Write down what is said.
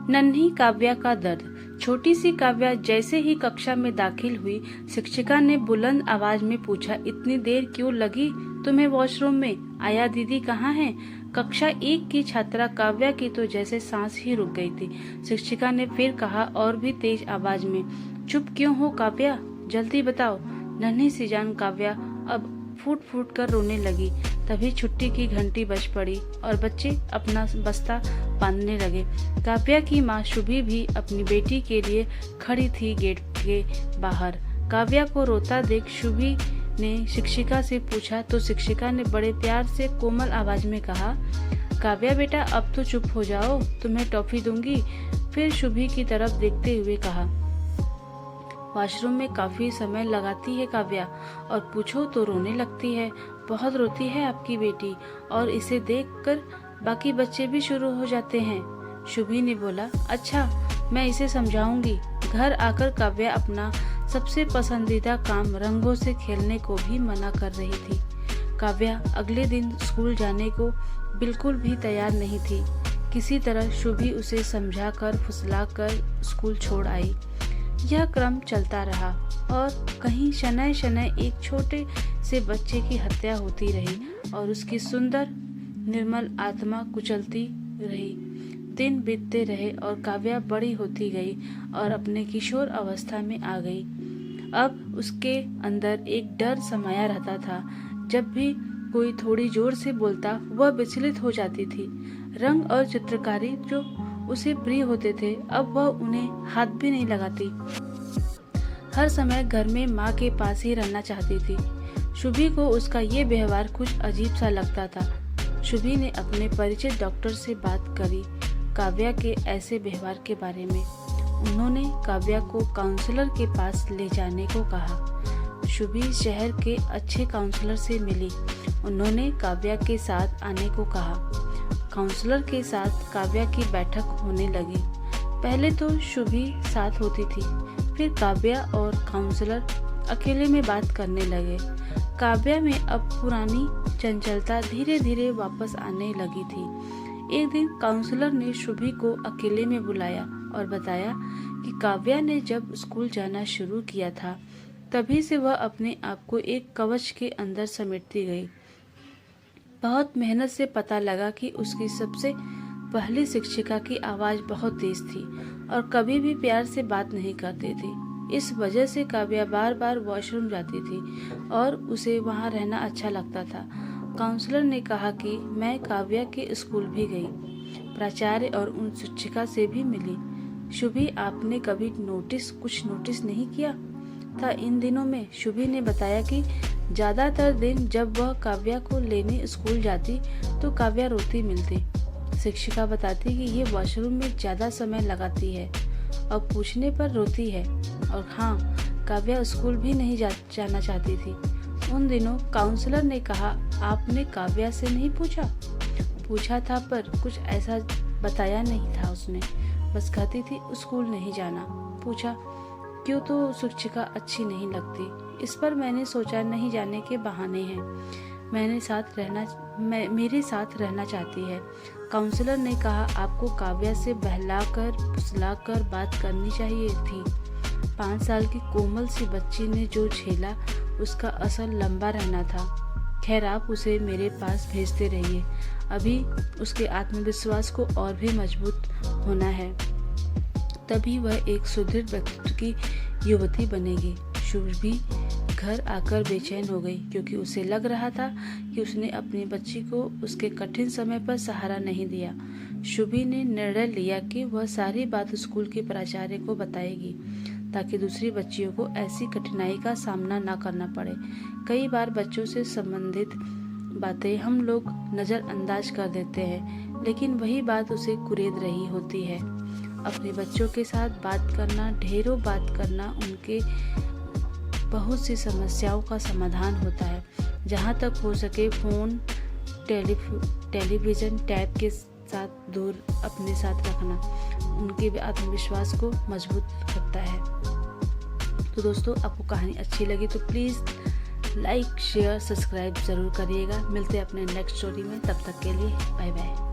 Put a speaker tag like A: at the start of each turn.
A: नन्ही काव्या का दर्द। छोटी सी काव्या जैसे ही कक्षा में दाखिल हुई, शिक्षिका ने बुलंद आवाज में पूछा, इतनी देर क्यों लगी तुम्हें वॉशरूम में? आया दीदी कहाँ है? कक्षा 1 की छात्रा काव्या की तो जैसे सांस ही रुक गई थी। शिक्षिका ने फिर कहा और भी तेज आवाज में, चुप क्यों हो काव्या, जल्दी बताओ। नन्ही सी जान काव्या अब फूट फूट कर रोने लगी। तभी छुट्टी की घंटी बज पड़ी और बच्चे अपना बस्ता बांधने लगे। काव्या की माँ शुभी भी अपनी बेटी के लिए खड़ी थी गेट के बाहर। काव्या को रोता देख शुभी ने शिक्षिका से पूछा तो शिक्षिका ने बड़े प्यार से कोमल आवाज में कहा, काव्या बेटा अब तो चुप हो जाओ, तुम्हें टॉफी दूंगी। फिर शुभी की तरफ देखते हुए कहा, वॉशरूम में काफी समय लगाती है काव्या और पूछो तो रोने लगती है। बहुत रोती है आपकी बेटी और इसे देखकर बाकी बच्चे भी शुरू हो जाते हैं। शुभी ने बोला, अच्छा मैं इसे समझाऊंगी। घर आकर काव्या अपना सबसे पसंदीदा काम रंगों से खेलने को भी मना कर रही थी। काव्या अगले दिन स्कूल जाने को बिल्कुल भी तैयार नहीं थी। किसी तरह शुभी उसे समझाकर फुसलाकर स्कूल छोड़ आई। यह क्रम चलता रहा और कहीं शनय शनय एक छोटे से बच्चे की हत्या होती रही और उसकी सुंदर निर्मल आत्मा कुचलती रही। दिन बीतते रहे और काव्या बड़ी होती गई और अपने किशोर अवस्था में आ गई। अब उसके अंदर एक डर समाया रहता था। जब भी कोई थोड़ी जोर से बोलता वह विचलित हो जाती थी। रंग और चित्रकारी जो उसे प्रिय होते थे अब वह उन्हें हाथ भी नहीं लगाती। हर समय घर में माँ के पास ही रहना चाहती थी। शुभी को उसका ये व्यवहार कुछ अजीब सा लगता था। शुभी ने अपने परिचित डॉक्टर से बात करी काव्या के ऐसे व्यवहार के बारे में। उन्होंने काव्या को काउंसलर के पास ले जाने को कहा। शुभी शहर के अच्छे काउंसलर से मिली। उन्होंने काव्या के साथ आने को कहा। काउंसलर के साथ काव्या की बैठक होने लगी। पहले तो शुभी साथ होती थी, फिर काव्या और काउंसलर अकेले में बात करने लगे। काव्या में अब पुरानी चंचलता धीरे धीरे वापस आने लगी थी। एक दिन काउंसलर ने शुभी को अकेले में बुलाया और बताया कि काव्या ने जब स्कूल जाना शुरू किया था तभी से वह अपने आप को एक कवच के अंदर समेटती गई। बहुत मेहनत से पता लगा कि उसकी सबसे पहली शिक्षिका की आवाज बहुत तेज थी और कभी भी प्यार से बात नहीं करती थी। इस वजह से काव्या बार बार वॉशरूम जाती थी और उसे वहां रहना अच्छा लगता था। काउंसलर ने कहा कि मैं काव्या के स्कूल भी गई, प्राचार्य और उन शिक्षिका से भी मिली। शुभी आपने कभी कुछ नोटिस नहीं किया था इन दिनों में? शुभी ने बताया कि ज्यादातर दिन जब वह काव्या को लेने स्कूल जाती तो काव्या रोती मिलती। शिक्षिका बताती कि ये वॉशरूम में ज्यादा समय लगाती है और पूछने पर रोती है। और हाँ, काव्या स्कूल भी नहीं जाना चाहती थी। उन दिनों काउंसलर ने कहा, आपने काव्या से नहीं पूछा था पर कुछ ऐसा बताया नहीं था उसने। बस कहती थी स्कूल नहीं जाना। पूछा क्यों तो शिक्षिका अच्छी नहीं लगती। इस पर मैंने सोचा नहीं जाने के बहाने हैं, मेरे साथ रहना चाहती है। काउंसलर ने कहा आपको काव्या से बहलाकर फुसलाकर बात करनी चाहिए थी। 5 साल की कोमल सी बच्ची ने जो झेला उसका असर लंबा रहना था। खैर आप उसे मेरे पास भेजते रहिए, अभी उसके आत्मविश्वास को और भी मजबूत होना है, तभी वह एक सुदृढ़ व्यक्तित्व की युवती बनेगी। शुभी घर आकर बेचैन हो गई क्योंकि उसे लग रहा था कि उसने अपनी बच्ची को उसके कठिन समय पर सहारा नहीं दिया। शुभी ने निर्णय लिया कि वह सारी बात स्कूल के प्राचार्य को बताएगी ताकि दूसरी बच्चियों को ऐसी कठिनाई का सामना न करना पड़े। कई बार बच्चों से संबंधित बातें हम लोग नज़रअंदाज कर देते हैं, लेकिन वही बात उसे कुरेद रही होती है। अपने बच्चों के साथ बात करना, ढेरों बात करना उनके बहुत सी समस्याओं का समाधान होता है। जहाँ तक हो सके फ़ोन, टेलीविज़न, टैब के साथ दूर अपने साथ रखना उनके आत्मविश्वास को मजबूत करता है। तो दोस्तों, आपको कहानी अच्छी लगी तो प्लीज़ लाइक, शेयर, सब्सक्राइब ज़रूर करिएगा। मिलते हैं अपने नेक्स्ट स्टोरी में, तब तक के लिए बाय बाय।